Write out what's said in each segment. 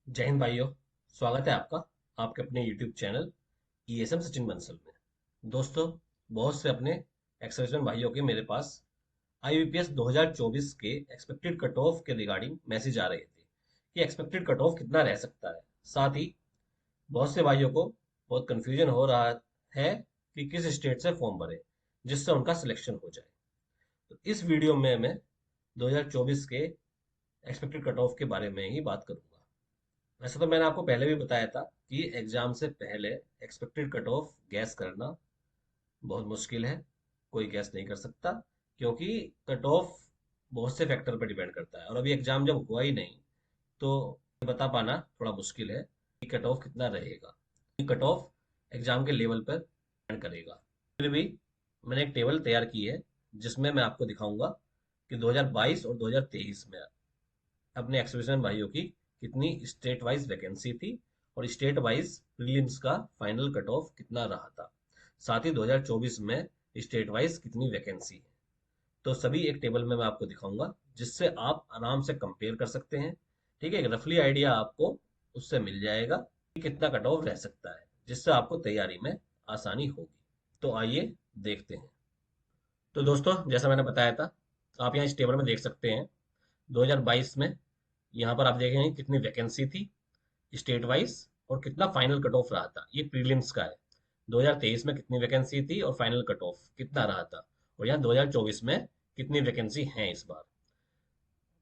जय हिंद भाइयों। स्वागत है आपका आपके अपने YouTube channel ESM Sachin Bansal में। दोस्तों, बहुत से अपने एक्स-सर्विसमैन भाइयों के मेरे पास आईबीपीएस 2024 के एक्सपेक्टेड कट ऑफ के रिगार्डिंग मैसेज आ रहे थे कि एक्सपेक्टेड कट ऑफ कितना रह सकता है। साथ ही बहुत से भाइयों को बहुत कंफ्यूजन हो रहा है कि किस स्टेट से फॉर्म भरें जिससे उनका सिलेक्शन हो जाए। तो इस वीडियो में मैं 2024 के एक्सपेक्टेड कट ऑफ के बारे में ही बात करूंगा। वैसे तो मैंने आपको पहले भी बताया था कि एग्जाम से पहले एक्सपेक्टेड कट ऑफ गैस करना बहुत मुश्किल है। कोई गैस नहीं कर सकता, क्योंकि कट ऑफ बहुत से फैक्टर पर डिपेंड करता है और अभी एग्जाम जब हुआ ही नहीं तो बता पाना थोड़ा मुश्किल है कि कट ऑफ कितना रहेगा। कट ऑफ एग्जाम के लेवल पर डिपेंड करेगा। फिर भी मैंने एक टेबल तैयार की है जिसमें मैं आपको दिखाऊंगा कि 2022 और 2023 में अपने एक्स-सर्विसमैन भाइयों की कितनी स्टेट वाइज वैकेंसी थी और स्टेट वाइज प्रीलिम्स का फाइनल कट ऑफ कितना रहा था। साथ ही 2024 में स्टेट वाइज कितनी वैकेंसी है, तो सभी एक टेबल में मैं आपको दिखाऊंगा जिससे आप आराम से कंपेयर कर सकते हैं। ठीक है, एक रफली आइडिया आपको उससे मिल जाएगा कि कितना कट ऑफ रह सकता है, जिससे आपको तैयारी में आसानी होगी। तो आइए देखते हैं। तो दोस्तों, जैसा मैंने बताया था, आप यहाँ इस टेबल में देख सकते हैं 2022 में यहाँ पर आप देखेंगे कितनी वैकेंसी थी स्टेट वाइज और कितना फाइनल कट ऑफ रहा था। ये प्रीलिम्स का है। 2023 में कितनी वैकेंसी थी और फाइनल कट ऑफ कितना रहा था, और यहाँ 2024 में कितनी वैकेंसी है इस बार।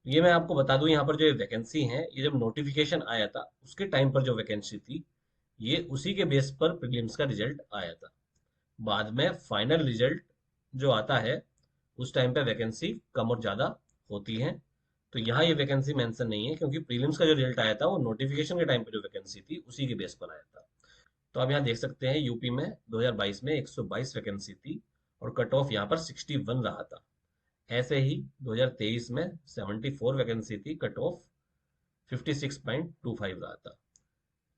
ये मैं आपको बता दूं, यहाँ पर जो वैकेंसी है, ये जब नोटिफिकेशन आया था उसके टाइम पर जो वैकेंसी थी, ये उसी के बेस पर प्रीलिम्स का रिजल्ट आया था। बाद में फाइनल रिजल्ट जो आता है उस टाइम पे वैकेंसी कम और ज़्यादा होती है। तो यहाँ ये वैकेंसी मेंशन नहीं है, क्योंकि प्रीलिम्स का जो रिजल्ट आया था वो नोटिफिकेशन के टाइम पे जो वैकेंसी थी उसी के बेस पर आया था। तो आप यहाँ देख सकते हैं यूपी में 2022 में 122 वैकेंसी थी और कट ऑफ यहाँ पर 61 रहा था। ऐसे ही 2023 में 74 वैकेंसी थी, कट ऑफ 56.25 रहा था।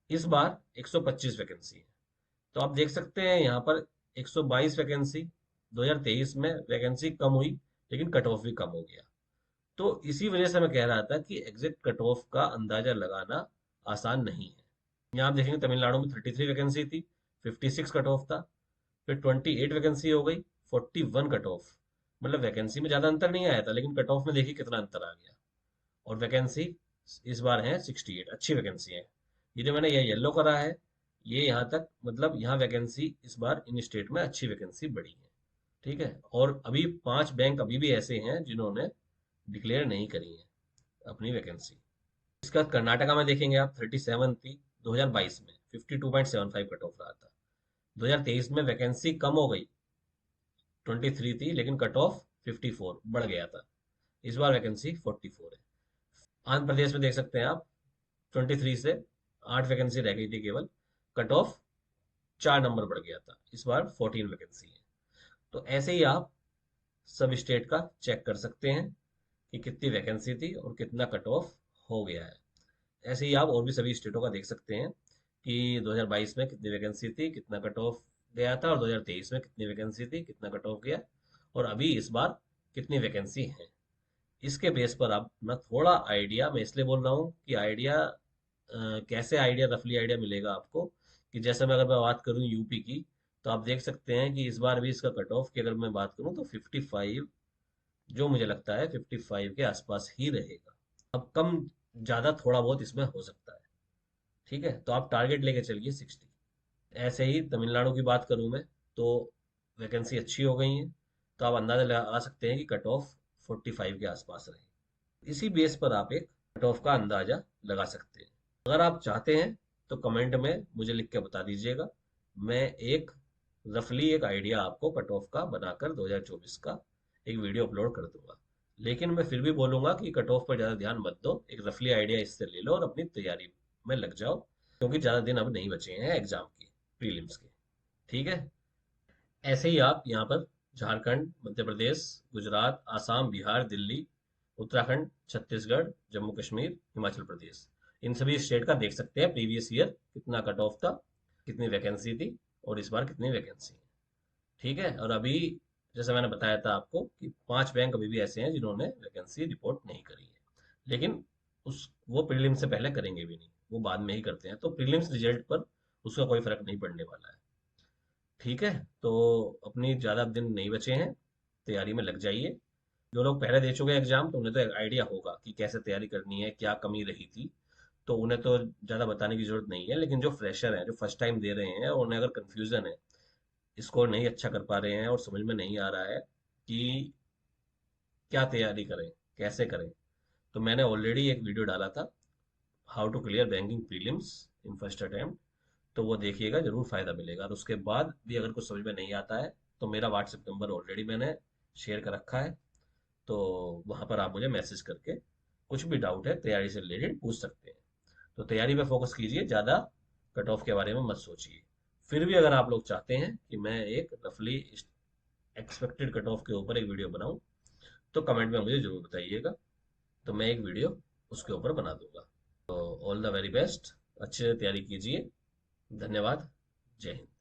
इस बार 125 वैकेंसी है। तो आप देख सकते हैं यहाँ पर 122 वैकेंसी, 2023 में वैकेंसी कम हुई लेकिन कट ऑफ भी कम हो गया। तो इसी वजह से मैं कह रहा था कि एग्जैक्ट कट ऑफ का अंदाजा लगाना आसान नहीं है। यहाँ आप देखेंगे तमिलनाडु में 33 वैकेंसी थी, 56 कट ऑफ था। फिर 28 वैकेंसी हो गई, 41 कट ऑफ। मतलब वैकेंसी में ज़्यादा अंतर नहीं आया था, लेकिन कट ऑफ में देखिए कितना अंतर आ गया। और वैकेंसी इस बार है 68, अच्छी वैकेंसी है। ये जो मैंने ये येलो करा है, ये यहाँ तक, मतलब यहाँ वैकेंसी इस बार इन स्टेट में अच्छी वैकेंसी बढ़ी है। ठीक है, और अभी 5 बैंक अभी भी ऐसे हैं जिन्होंने डिक्लेयर नहीं करी है अपनी वैकेंसी। इसका कर्नाटका में देखेंगे आप, 37 थी 2022 में, 52.75 कट ऑफ रहा था। 2023 में वैकेंसी कम हो गई, 23 थी लेकिन कट ऑफ 54 बढ़ गया था। इस बार वैकेंसी 44 है। आंध्र प्रदेश में देख सकते हैं आप, 23 से 8 वैकेंसी रह गई थी केवल, कट ऑफ 4 नंबर बढ़ गया था। इस बार 14 वैकेंसी है। तो ऐसे ही आप सब स्टेट का चेक कर सकते हैं कि कितनी वैकेंसी थी और कितना कट ऑफ हो गया है। ऐसे ही आप और भी सभी स्टेटों का देख सकते हैं कि 2022 में कितनी वैकेंसी थी, कितना कट ऑफ गया था, और 2023 में कितनी वैकेंसी थी, कितना कट ऑफ गया, और अभी इस बार कितनी वैकेंसी है। इसके बेस पर आप ना थोड़ा आइडिया, मैं इसलिए बोल रहा हूँ कि आइडिया कैसे आइडिया, रफली आइडिया मिलेगा आपको, कि जैसे मैं अगर मैं बात करूँ यूपी की, तो आप देख सकते हैं कि इस बार भी इसका कट ऑफ की अगर मैं बात करूँ तो 55, जो मुझे लगता है 55 के आसपास ही रहेगा। अब कम ज़्यादा थोड़ा बहुत इसमें हो सकता है। ठीक है, तो आप टारगेट लेके चलिए 60। ऐसे ही तमिलनाडु की बात करूं मैं, तो वैकेंसी अच्छी हो गई है, तो आप अंदाजा लगा सकते हैं कि कट ऑफ 45 के आसपास रहे। इसी बेस पर आप एक कट ऑफ का अंदाजा लगा सकते हैं। अगर आप चाहते हैं तो कमेंट में मुझे लिख के बता दीजिएगा। मैं एक रफली एक आइडिया आपको कट ऑफ का बनाकर 2024 का एक वीडियो अपलोड कर दूंगा। लेकिन मैं फिर भी बोलूंगा कि कट ऑफ पर ज़्यादा ध्यान मत दो, एक रफली आइडिया इससे ले लो और अपनी तैयारी में लग जाओ, क्योंकि ज़्यादा दिन अब नहीं बचे हैं एग्जाम के, प्रीलिम्स के। ठीक है, ऐसे ही आप यहाँ पर झारखंड, मध्य प्रदेश, गुजरात, आसाम, बिहार, दिल्ली, उत्तराखंड, छत्तीसगढ़, जम्मू कश्मीर, हिमाचल प्रदेश, इन सभी स्टेट का देख सकते हैं प्रीवियस ईयर कितना कट ऑफ था, कितनी वैकेंसी थी, और इस बार कितनी वैकेंसी है। ठीक है, और अभी जैसे मैंने बताया था आपको कि 5 बैंक अभी भी ऐसे हैं जिन्होंने वैकेंसी रिपोर्ट नहीं करी है, लेकिन उस वो प्रीलिम से पहले करेंगे भी नहीं। वो बाद में ही करते हैं, तो प्रीलिम्स रिजल्ट पर उसका कोई फर्क नहीं पड़ने वाला है। ठीक है, तो अपनी ज़्यादा दिन नहीं बचे हैं, तैयारी में लग जाइए। जो लोग पहले दे चुके हैं एग्जाम, तो उन्हें तो एक आइडिया होगा कि कैसे तैयारी करनी है, क्या कमी रही थी, तो उन्हें तो ज़्यादा बताने की जरूरत नहीं है। लेकिन जो फ्रेशर हैं, जो फर्स्ट टाइम दे रहे हैं, और उन्हें अगर कन्फ्यूज़न है, स्कोर नहीं अच्छा कर पा रहे हैं और समझ में नहीं आ रहा है कि क्या तैयारी करें, कैसे करें, तो मैंने ऑलरेडी एक वीडियो डाला था, how to clear banking prelims in first attempt. तो वो देखिएगा, जरूर फायदा मिलेगा। और उसके बाद भी अगर कुछ समझ में नहीं आता है, तो मेरा व्हाट्सएप नंबर ऑलरेडी मैंने शेयर कर रखा है, तो वहां पर आप मुझे मैसेज करके कुछ भी डाउट है तैयारी से रिलेटेड पूछ सकते हैं। तो तैयारी पे फोकस कीजिए, ज़्यादा कट ऑफ के बारे में मत सोचिए। फिर भी अगर आप लोग चाहते हैं कि मैं एक रफली एक्सपेक्टेड कट ऑफ के ऊपर एक वीडियो बनाऊं, तो कमेंट में मुझे जरूर बताइएगा, तो मैं एक वीडियो उसके ऊपर बना दूंगा। तो ऑल द वेरी बेस्ट, अच्छे से तैयारी कीजिए। धन्यवाद। जय हिंद।